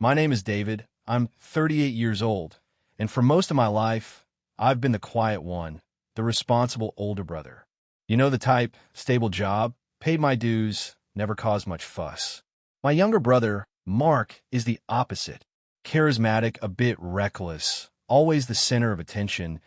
My name is David. I'm 38 years old, and for most of my life, I've been the quiet one, the responsible older brother. You know the type, stable job, paid my dues, never caused much fuss. My younger brother, Mark, is the opposite. Charismatic, a bit reckless, always the center of attention,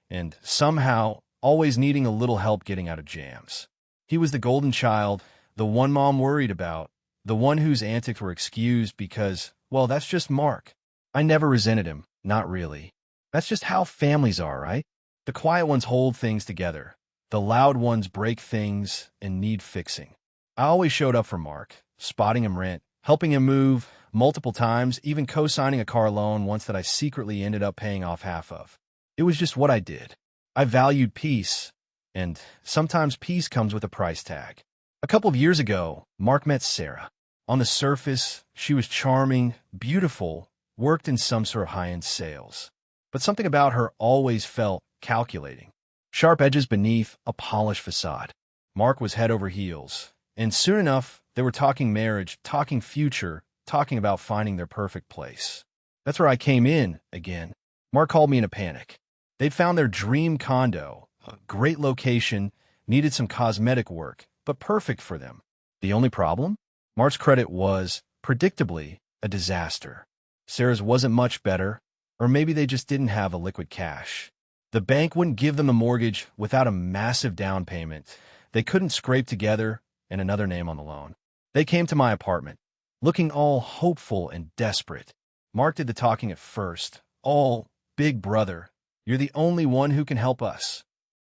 and somehow always needing a little help getting out of jams. He was the golden child, the one mom worried about, the one whose antics were excused because, well, that's just Mark. I never resented him, not really. That's just how families are, right? The quiet ones hold things together. The loud ones break things and need fixing. I always showed up for Mark, spotting him rent, helping him move multiple times, even co-signing a car loan once that I secretly ended up paying off half of. It was just what I did. I valued peace, and sometimes peace comes with a price tag. A couple of years ago, Mark met Sarah. On the surface, she was charming, beautiful, worked in some sort of high-end sales. But something about her always felt calculating. Sharp edges beneath a polished facade. Mark was head over heels, and soon enough, they were talking marriage, talking future, talking about finding their perfect place. That's where I came in again. Mark called me in a panic. They'd found their dream condo, a great location, needed some cosmetic work, but perfect for them. The only problem? Mark's credit was, predictably, a disaster. Sarah's wasn't much better, or maybe they just didn't have a liquid cash. The bank wouldn't give them a mortgage without a massive down payment. They couldn't scrape together and another name on the loan. They came to my apartment, looking all hopeful and desperate. Mark did the talking at first. All, big brother, you're the only one who can help us.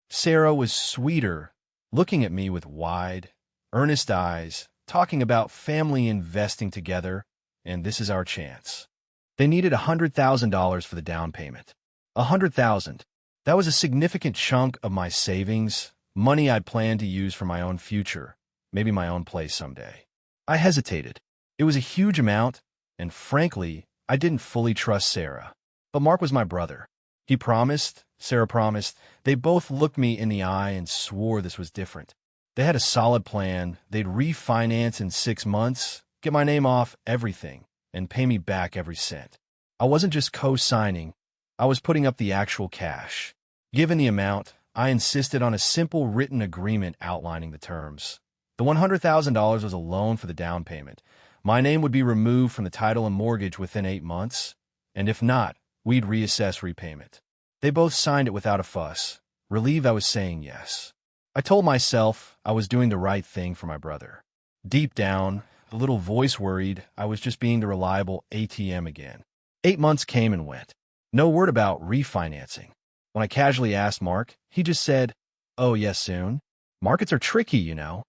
Sarah was sweeter, looking at me with wide, earnest eyes, talking about family investing together, and this is our chance. They needed $100,000 for the down payment. $100,000. That was a significant chunk of my savings, money I'd planned to use for my own future, maybe my own place someday. I hesitated. It was a huge amount, and frankly, I didn't fully trust Sarah. But Mark was my brother. He promised, Sarah promised. They both looked me in the eye and swore this was different. They had a solid plan. They'd refinance in 6 months, get my name off everything, and pay me back every cent. I wasn't just co-signing. I was putting up the actual cash. Given the amount, I insisted on a simple written agreement outlining the terms. The $100,000 was a loan for the down payment. My name would be removed from the title and mortgage within 8 months, and if not, we'd reassess repayment. They both signed it without a fuss, relieved I was saying yes. I told myself I was doing the right thing for my brother. Deep down, a little voice worried I was just being the reliable ATM again. 8 months came and went. No word about refinancing. When I casually asked Mark, he just said, "Oh, yes, soon. Markets are tricky, you know."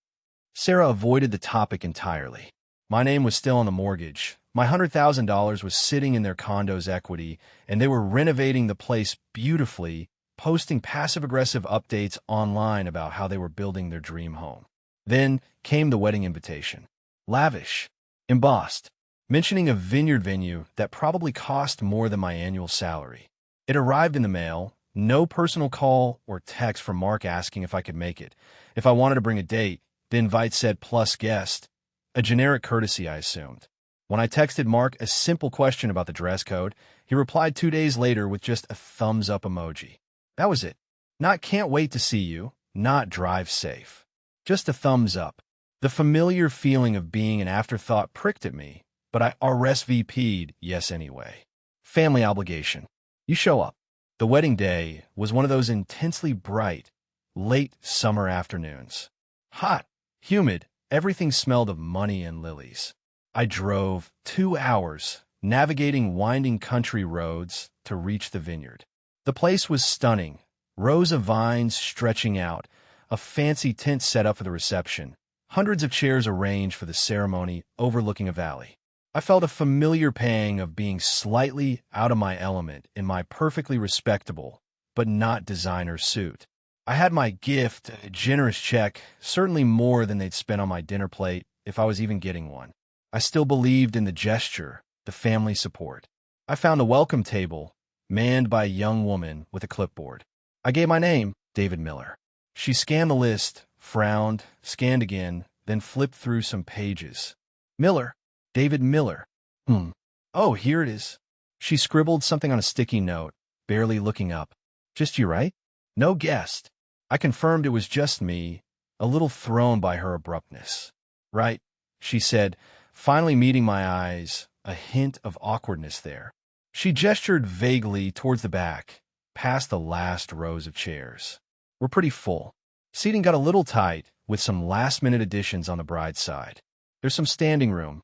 Sarah avoided the topic entirely. My name was still on the mortgage. My $100,000 was sitting in their condo's equity, and they were renovating the place beautifully, posting passive-aggressive updates online about how they were building their dream home. Then came the wedding invitation. Lavish, embossed, mentioning a vineyard venue that probably cost more than my annual salary. It arrived in the mail, no personal call or text from Mark asking if I could make it. If I wanted to bring a date, the invite said plus guest, a generic courtesy I assumed. When I texted Mark a simple question about the dress code, he replied 2 days later with just a thumbs-up emoji. That was it. Not can't wait to see you, not drive safe. Just a thumbs up. The familiar feeling of being an afterthought pricked at me, but I RSVP'd yes anyway. Family obligation. You show up. The wedding day was one of those intensely bright, late summer afternoons. Hot, humid, everything smelled of money and lilies. I drove 2 hours, navigating winding country roads to reach the vineyard. The place was stunning, rows of vines stretching out, a fancy tent set up for the reception, hundreds of chairs arranged for the ceremony overlooking a valley. I felt a familiar pang of being slightly out of my element in my perfectly respectable, but not designer suit. I had my gift, a generous check, certainly more than they'd spent on my dinner plate if I was even getting one. I still believed in the gesture, the family support. I found a welcome table, manned by a young woman with a clipboard. I gave my name, David Miller. She scanned the list, frowned, scanned again, then flipped through some pages. Miller. David Miller. Oh, here it is. She scribbled something on a sticky note, barely looking up. Just you, right? No guest. I confirmed it was just me, a little thrown by her abruptness. Right, she said, finally meeting my eyes, a hint of awkwardness there. She gestured vaguely towards the back, past the last rows of chairs. We're pretty full. Seating got a little tight, with some last-minute additions on the bride's side. There's some standing room,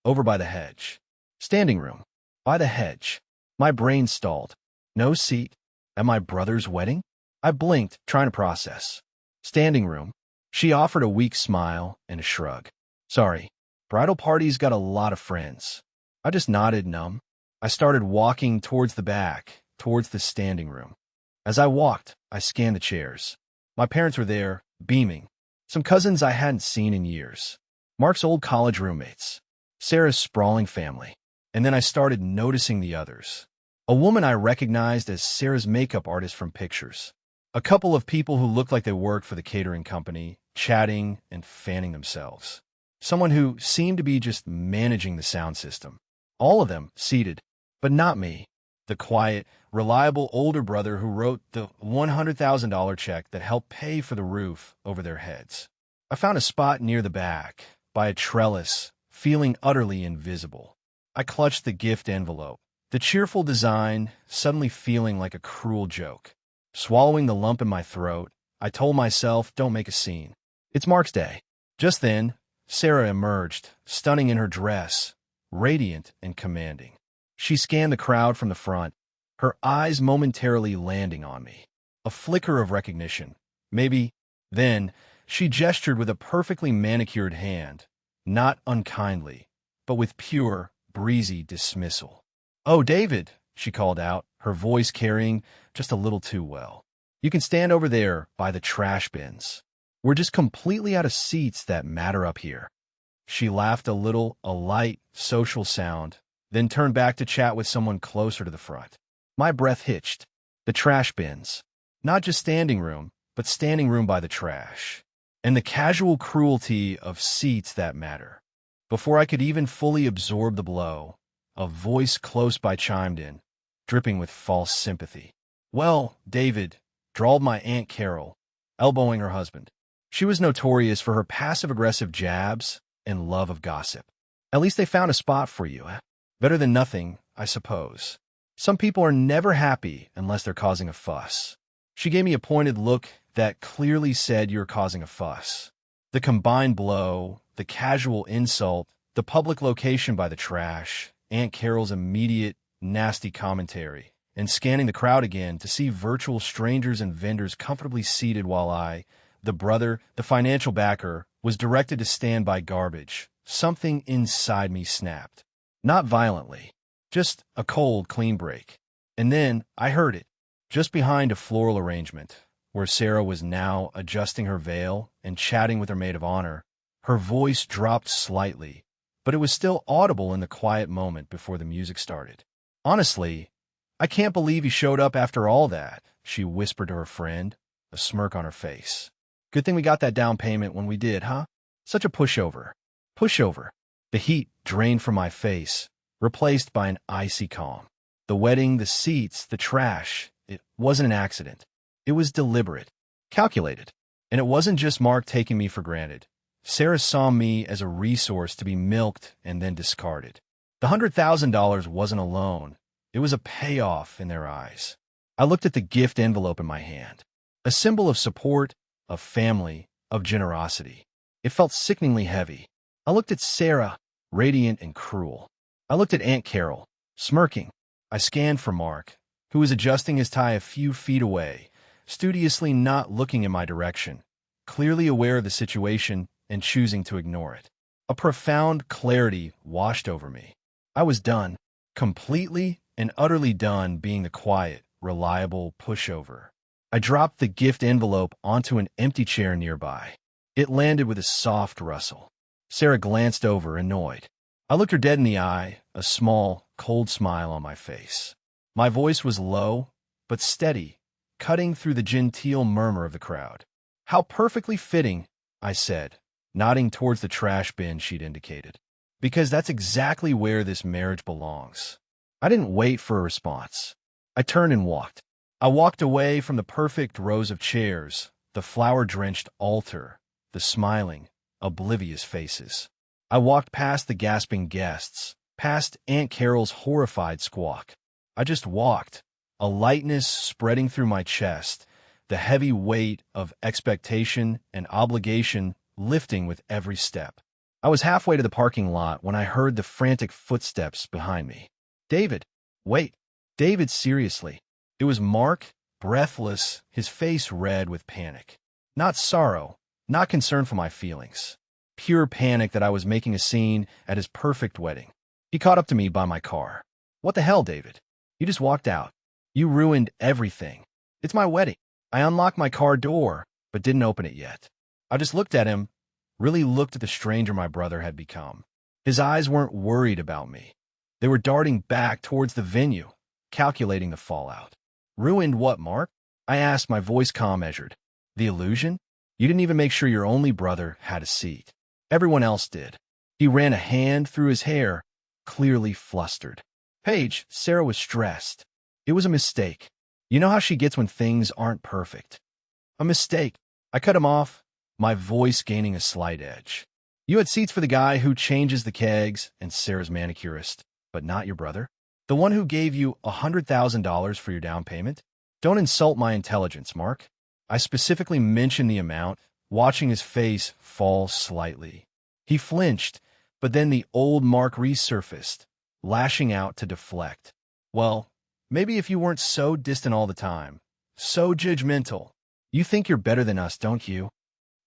over by the hedge. Standing room, by the hedge. My brain stalled. No seat. At my brother's wedding? I blinked, trying to process. Standing room. She offered a weak smile and a shrug. Sorry, bridal party's got a lot of friends. I just nodded numb. I started walking towards the back, towards the standing room. As I walked, I scanned the chairs. My parents were there, beaming. Some cousins I hadn't seen in years. Mark's old college roommates. Sarah's sprawling family. And then I started noticing the others. A woman I recognized as Sarah's makeup artist from pictures. A couple of people who looked like they worked for the catering company, chatting and fanning themselves. Someone who seemed to be just managing the sound system. All of them seated, but not me. The quiet, reliable older brother who wrote the $100,000 check that helped pay for the roof over their heads. I found a spot near the back, by a trellis, feeling utterly invisible. I clutched the gift envelope, the cheerful design suddenly feeling like a cruel joke. Swallowing the lump in my throat, I told myself, don't make a scene. It's Mark's day. Just then, Sarah emerged, stunning in her dress, radiant and commanding. She scanned the crowd from the front, her eyes momentarily landing on me. A flicker of recognition. Maybe. Then, she gestured with a perfectly manicured hand, not unkindly, but with pure, breezy dismissal. "Oh, David," she called out, her voice carrying just a little too well. "You can stand over there by the trash bins. We're just completely out of seats that matter up here." She laughed a little, a light, social sound, then turned back to chat with someone closer to the front. My breath hitched. The trash bins. Not just standing room, but standing room by the trash. And the casual cruelty of seats that matter. Before I could even fully absorb the blow, a voice close by chimed in, dripping with false sympathy. "Well, David," drawled my Aunt Carol, elbowing her husband. She was notorious for her passive-aggressive jabs and love of gossip. "At least they found a spot for you. Better than nothing, I suppose. Some people are never happy unless they're causing a fuss." She gave me a pointed look that clearly said, "You're causing a fuss." The combined blow, the casual insult, the public location by the trash, Aunt Carol's immediate, nasty commentary, and scanning the crowd again to see virtual strangers and vendors comfortably seated while I, the brother, the financial backer, was directed to stand by garbage. Something inside me snapped. Not violently, just a cold, clean break. And then I heard it, just behind a floral arrangement, where Sarah was now adjusting her veil and chatting with her maid of honor. Her voice dropped slightly, but it was still audible in the quiet moment before the music started. "Honestly, I can't believe you showed up after all that," she whispered to her friend, a smirk on her face. "Good thing we got that down payment when we did, huh? Such a pushover." Pushover. The heat drained from my face, replaced by an icy calm. The wedding, the seats, the trash, it wasn't an accident. It was deliberate, calculated. And it wasn't just Mark taking me for granted. Sarah saw me as a resource to be milked and then discarded. The $100,000 wasn't a loan. It was a payoff in their eyes. I looked at the gift envelope in my hand. A symbol of support, of family, of generosity. It felt sickeningly heavy. I looked at Sarah, radiant and cruel. I looked at Aunt Carol, smirking. I scanned for Mark, who was adjusting his tie a few feet away, studiously not looking in my direction, clearly aware of the situation and choosing to ignore it. A profound clarity washed over me. I was done, completely and utterly done being the quiet, reliable pushover. I dropped the gift envelope onto an empty chair nearby. It landed with a soft rustle. Sarah glanced over, annoyed. I looked her dead in the eye, a small, cold smile on my face. My voice was low, but steady, cutting through the genteel murmur of the crowd. "How perfectly fitting," I said, nodding towards the trash bin she'd indicated. because that's exactly where this marriage belongs. I didn't wait for a response. I turned and walked. I walked away from the perfect rows of chairs, the flower-drenched altar, the smiling, oblivious faces. I walked past the gasping guests, past Aunt Carol's horrified squawk. I just walked, a lightness spreading through my chest, the heavy weight of expectation and obligation lifting with every step. I was halfway to the parking lot when I heard the frantic footsteps behind me. David! Wait! David, seriously. It was Mark, breathless, his face red with panic. Not sorrow, not concern for my feelings. Pure panic that I was making a scene at his perfect wedding. He caught up to me by my car. What the hell, David? You just walked out. You ruined everything. It's my wedding. I unlocked my car door, but didn't open it yet. I just looked at him, really looked at the stranger my brother had become. His eyes weren't worried about me. They were darting back towards the venue, calculating the fallout. Ruined what, Mark? I asked, my voice calm measured. The illusion? You didn't even make sure your only brother had a seat. Everyone else did. He ran a hand through his hair, clearly flustered. Paige, Sarah was stressed. It was a mistake. You know how she gets when things aren't perfect. A mistake. I cut him off, my voice gaining a slight edge. You had seats for the guy who changes the kegs and Sarah's manicurist, but not your brother? The one who gave you $100,000 for your down payment? Don't insult my intelligence, Mark. I specifically mentioned the amount, watching his face fall slightly. He flinched, but then the old Mark resurfaced, lashing out to deflect. Well, maybe if you weren't so distant all the time, so judgmental. You think you're better than us, don't you?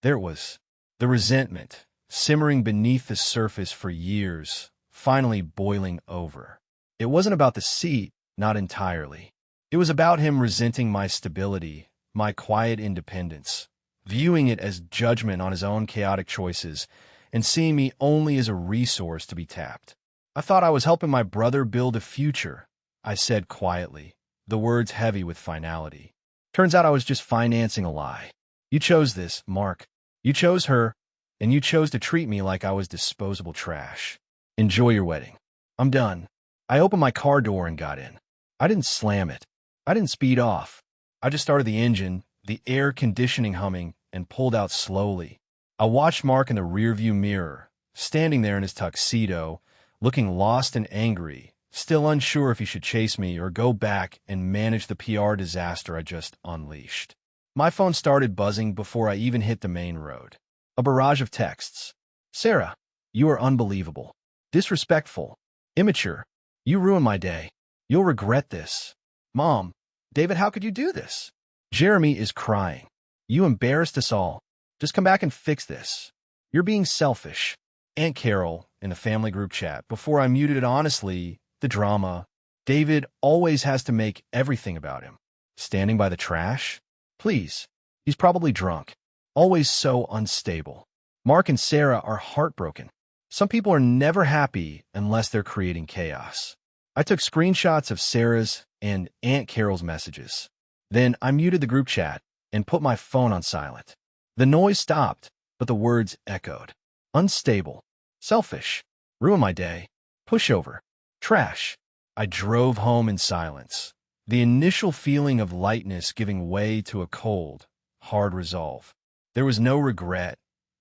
There it was. The resentment, simmering beneath the surface for years, finally boiling over. It wasn't about the seat, not entirely. It was about him resenting my stability, my quiet independence, viewing it as judgment on his own chaotic choices, and seeing me only as a resource to be tapped. I thought I was helping my brother build a future, I said quietly, the words heavy with finality. Turns out I was just financing a lie. You chose this, Mark. You chose her, and you chose to treat me like I was disposable trash. Enjoy your wedding. I'm done. I opened my car door and got in. I didn't slam it. I didn't speed off. I just started the engine, the air conditioning humming, and pulled out slowly. I watched Mark in the rearview mirror, standing there in his tuxedo, looking lost and angry, still unsure if he should chase me or go back and manage the PR disaster I just unleashed. My phone started buzzing before I even hit the main road. A barrage of texts. Sarah, you are unbelievable. Disrespectful. Immature. You ruined my day. You'll regret this. Mom, David, how could you do this? Jeremy is crying. You embarrassed us all. Just come back and fix this. You're being selfish. Aunt Carol, in the family group chat, before I muted it honestly, the drama. David always has to make everything about him. Standing by the trash? Please. He's probably drunk. Always so unstable. Mark and Sarah are heartbroken. Some people are never happy unless they're creating chaos. I took screenshots of Sarah's and Aunt Carol's messages. Then I muted the group chat and put my phone on silent. The noise stopped, but the words echoed. Unstable. Selfish. Ruin my day. Pushover. Trash. I drove home in silence. The initial feeling of lightness giving way to a cold, hard resolve. There was no regret,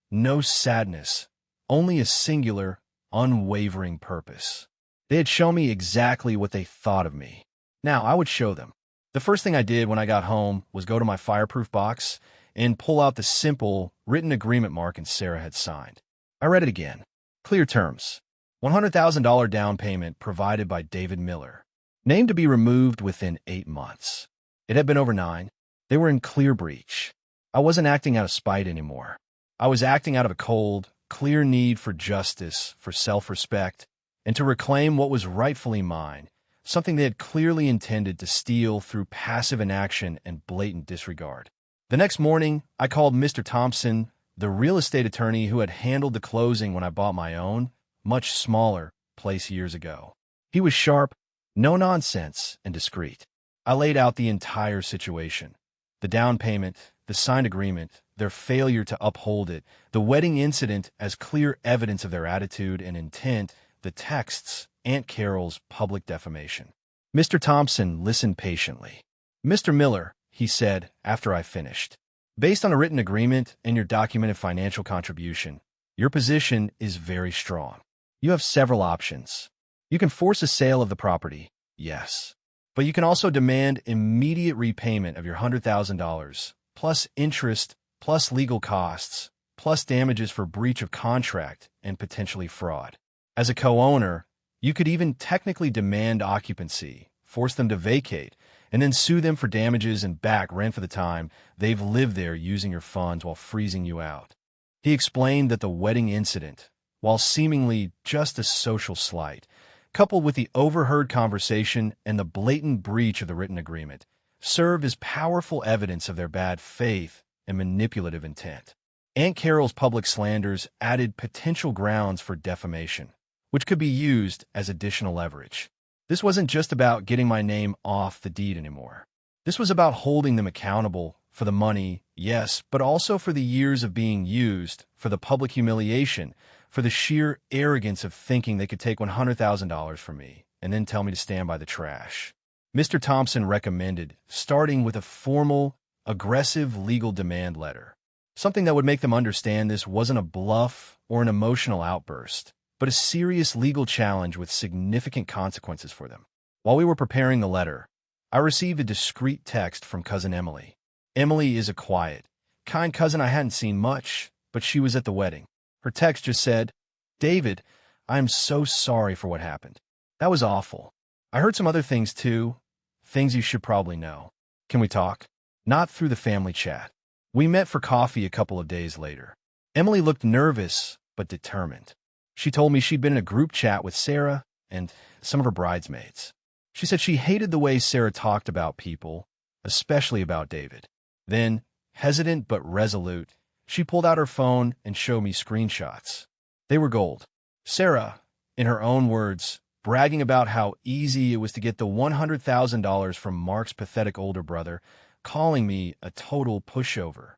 no sadness, only a singular, unwavering purpose. They had shown me exactly what they thought of me. Now I would show them. The first thing I did when I got home was go to my fireproof box and pull out the simple, written agreement Mark and Sarah had signed. I read it again. Clear terms. $100,000 down payment provided by David Miller. Name to be removed within 8 months. It had been over 9. They were in clear breach. I wasn't acting out of spite anymore. I was acting out of a cold, clear need for justice, for self-respect, and to reclaim what was rightfully mine, something they had clearly intended to steal through passive inaction and blatant disregard. The next morning, I called Mr. Thompson, the real estate attorney who had handled the closing when I bought my own, much smaller, place years ago. He was sharp, no nonsense, and discreet. I laid out the entire situation. The down payment, the signed agreement, their failure to uphold it, the wedding incident as clear evidence of their attitude and intent, the texts, Aunt Carol's public defamation. Mr. Thompson listened patiently. "Mr. Miller," he said after I finished, "based on a written agreement and your documented financial contribution, your position is very strong. You have several options. You can force a sale of the property, yes. But you can also demand immediate repayment of your $100,000, plus interest, plus legal costs, plus damages for breach of contract and potentially fraud. As a co-owner, you could even technically demand occupancy, force them to vacate, and then sue them for damages and back rent for the time they've lived there using your funds while freezing you out." He explained that the wedding incident, while seemingly just a social slight, coupled with the overheard conversation and the blatant breach of the written agreement, served as powerful evidence of their bad faith and manipulative intent. Aunt Carol's public slanders added potential grounds for defamation, which could be used as additional leverage. This wasn't just about getting my name off the deed anymore. This was about holding them accountable for the money, yes, but also for the years of being used, for the public humiliation, for the sheer arrogance of thinking they could take $100,000 from me and then tell me to stand by the trash. Mr. Thompson recommended starting with a formal, aggressive legal demand letter, something that would make them understand this wasn't a bluff or an emotional outburst, but a serious legal challenge with significant consequences for them. While we were preparing the letter, I received a discreet text from Cousin Emily. Emily is a quiet, kind cousin I hadn't seen much, but she was at the wedding. Her text just said, "David, I am so sorry for what happened. That was awful. I heard some other things too, things you should probably know. Can we talk?" Not through the family chat. We met for coffee a couple of days later. Emily looked nervous, but determined. She told me she'd been in a group chat with Sarah and some of her bridesmaids. She said she hated the way Sarah talked about people, especially about David. Then, hesitant but resolute, she pulled out her phone and showed me screenshots. They were gold. Sarah, in her own words, bragging about how easy it was to get the $100,000 from Mark's pathetic older brother, calling me a total pushover.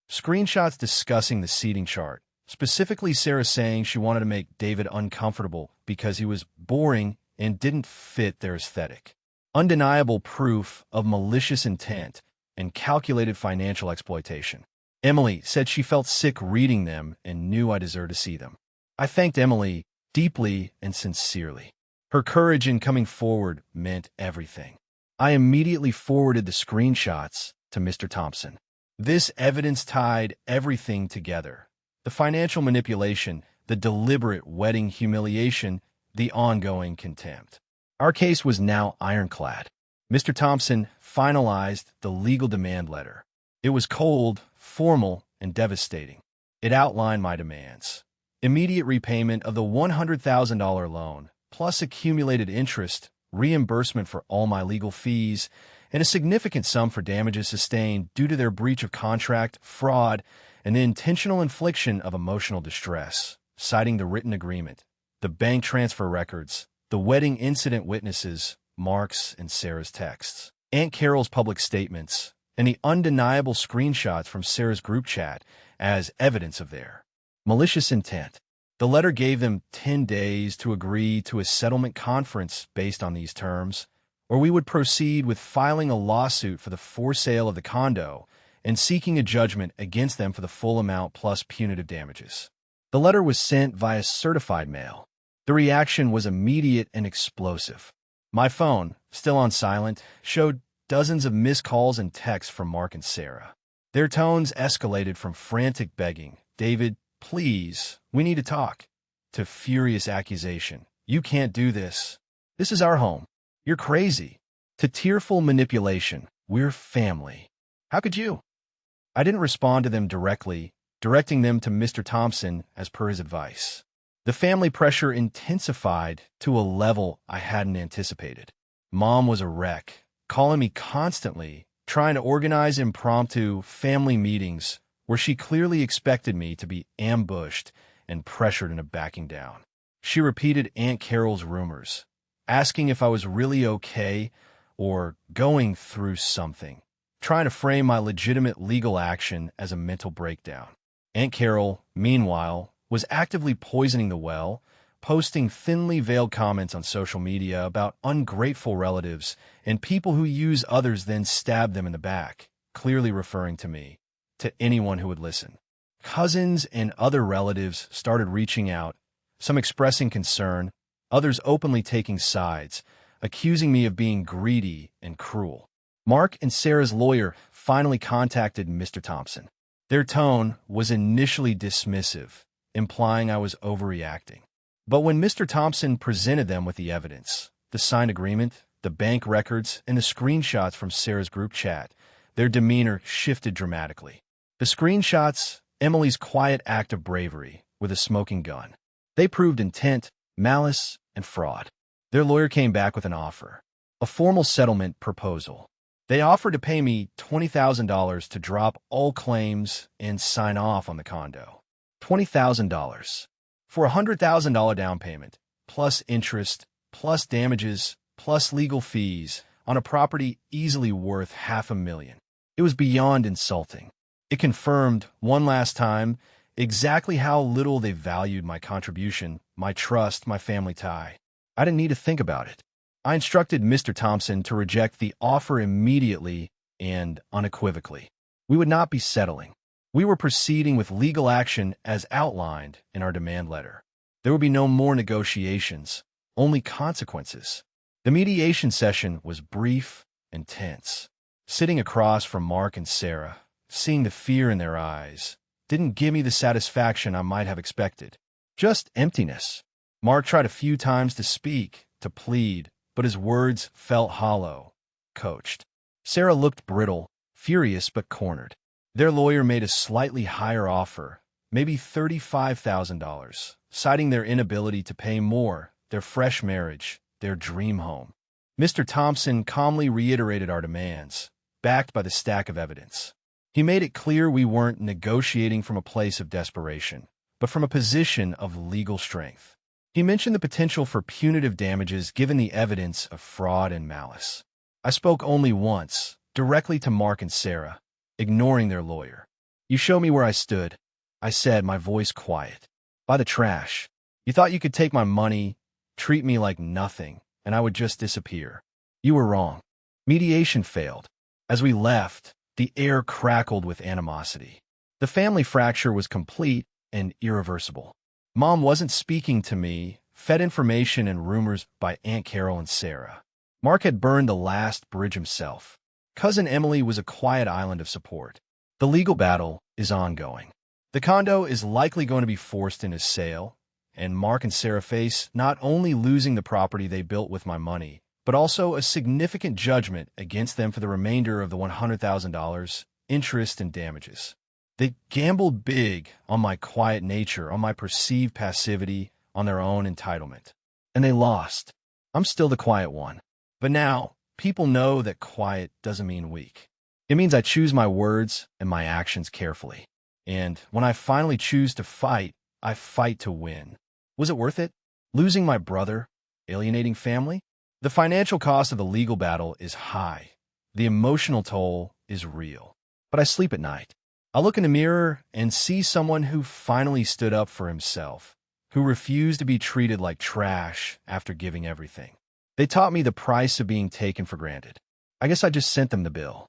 Screenshots discussing the seating chart, specifically Sarah saying she wanted to make David uncomfortable because he was boring and didn't fit their aesthetic. Undeniable proof of malicious intent and calculated financial exploitation. Emily said she felt sick reading them and knew I deserved to see them. I thanked Emily deeply and sincerely. Her courage in coming forward meant everything. I immediately forwarded the screenshots to Mr. Thompson. This evidence tied everything together. The financial manipulation, the deliberate wedding humiliation, the ongoing contempt. Our case was now ironclad. Mr. Thompson finalized the legal demand letter. It was cold, formal, and devastating. It outlined my demands. Immediate repayment of the $100,000 loan, plus accumulated interest, reimbursement for all my legal fees, and a significant sum for damages sustained due to their breach of contract, fraud, and the intentional infliction of emotional distress, citing the written agreement, the bank transfer records, the wedding incident witnesses, Mark's and Sarah's texts, Aunt Carol's public statements, and the undeniable screenshots from Sarah's group chat as evidence of their malicious intent. The letter gave them 10 days to agree to a settlement conference based on these terms, or we would proceed with filing a lawsuit for the for-sale of the condo and seeking a judgment against them for the full amount plus punitive damages. The letter was sent via certified mail. The reaction was immediate and explosive. My phone, still on silent, showed dozens of missed calls and texts from Mark and Sarah. Their tones escalated from frantic begging, "David, please, we need to talk," to furious accusation, "You can't do this. This is our home. You're crazy," to tearful manipulation, "We're family. How could you?" I didn't respond to them directly, directing them to Mr. Thompson as per his advice. The family pressure intensified to a level I hadn't anticipated. Mom was a wreck, calling me constantly, trying to organize impromptu family meetings where she clearly expected me to be ambushed and pressured into backing down. She repeated Aunt Carol's rumors, asking if I was really okay or going through something, trying to frame my legitimate legal action as a mental breakdown. Aunt Carol, meanwhile, was actively poisoning the well, posting thinly veiled comments on social media about ungrateful relatives and people who use others then stab them in the back, clearly referring to me, to anyone who would listen. Cousins and other relatives started reaching out, some expressing concern, others openly taking sides, accusing me of being greedy and cruel. Mark and Sarah's lawyer finally contacted Mr. Thompson. Their tone was initially dismissive, implying I was overreacting. But when Mr. Thompson presented them with the evidence, the signed agreement, the bank records, and the screenshots from Sarah's group chat, their demeanor shifted dramatically. The screenshots, Emily's quiet act of bravery with a smoking gun. They proved intent, malice, and fraud. Their lawyer came back with an offer, a formal settlement proposal. They offered to pay me $20,000 to drop all claims and sign off on the condo. $20,000 for a $100,000 down payment, plus interest, plus damages, plus legal fees on a property easily worth $500,000. It was beyond insulting. It confirmed, one last time, exactly how little they valued my contribution, my trust, my family tie. I didn't need to think about it. I instructed Mr. Thompson to reject the offer immediately and unequivocally. We would not be settling. We were proceeding with legal action as outlined in our demand letter. There would be no more negotiations, only consequences. The mediation session was brief and tense. Sitting across from Mark and Sarah, seeing the fear in their eyes, didn't give me the satisfaction I might have expected. Just emptiness. Mark tried a few times to speak, to plead, but his words felt hollow, coached. Sarah looked brittle, furious but cornered. Their lawyer made a slightly higher offer, maybe $35,000, citing their inability to pay more, their fresh marriage, their dream home. Mr. Thompson calmly reiterated our demands, backed by the stack of evidence. He made it clear we weren't negotiating from a place of desperation, but from a position of legal strength. He mentioned the potential for punitive damages given the evidence of fraud and malice. I spoke only once, directly to Mark and Sarah, ignoring their lawyer. "You show me where I stood," I said, my voice quiet. "By the trash. You thought you could take my money, treat me like nothing, and I would just disappear. You were wrong." Mediation failed. As we left, the air crackled with animosity. The family fracture was complete and irreversible. Mom wasn't speaking to me, fed information and rumors by Aunt Carol and Sarah. Mark had burned the last bridge himself. Cousin Emily was a quiet island of support. The legal battle is ongoing. The condo is likely going to be forced into sale, and Mark and Sarah face not only losing the property they built with my money, but also a significant judgment against them for the remainder of the $100,000, interest and damages. They gambled big on my quiet nature, on my perceived passivity, on their own entitlement. And they lost. I'm still the quiet one. But now, people know that quiet doesn't mean weak. It means I choose my words and my actions carefully. And when I finally choose to fight, I fight to win. Was it worth it? Losing my brother? Alienating family? The financial cost of the legal battle is high. The emotional toll is real. But I sleep at night. I look in the mirror and see someone who finally stood up for himself, who refused to be treated like trash after giving everything. They taught me the price of being taken for granted. I guess I just sent them the bill.